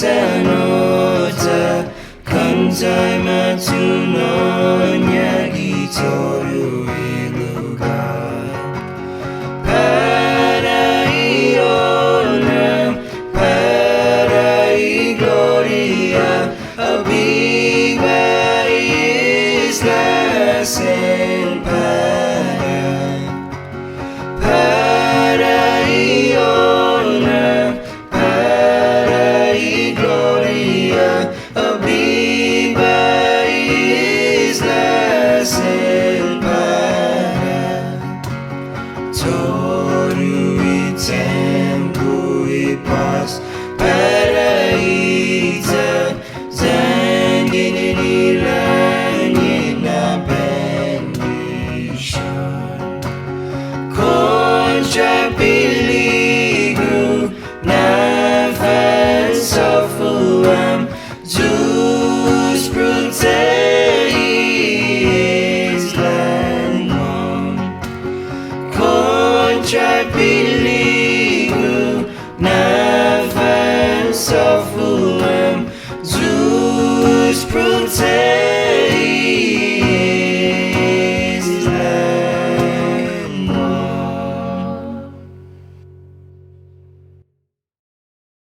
Sanota Kantai Matunonya Gitoru Ilugai Parai Onam Parai Gloria Abiba Isla Sen Parai Onam Parai Gloria Abiba Isla Sen Toru Itempo Ipas Paraita Zanginilangina bendition Contra Piligu Nafan Sofuam Zeus Proteis Langmon Contra Piligu Nafan Sofuam Zeus Proteis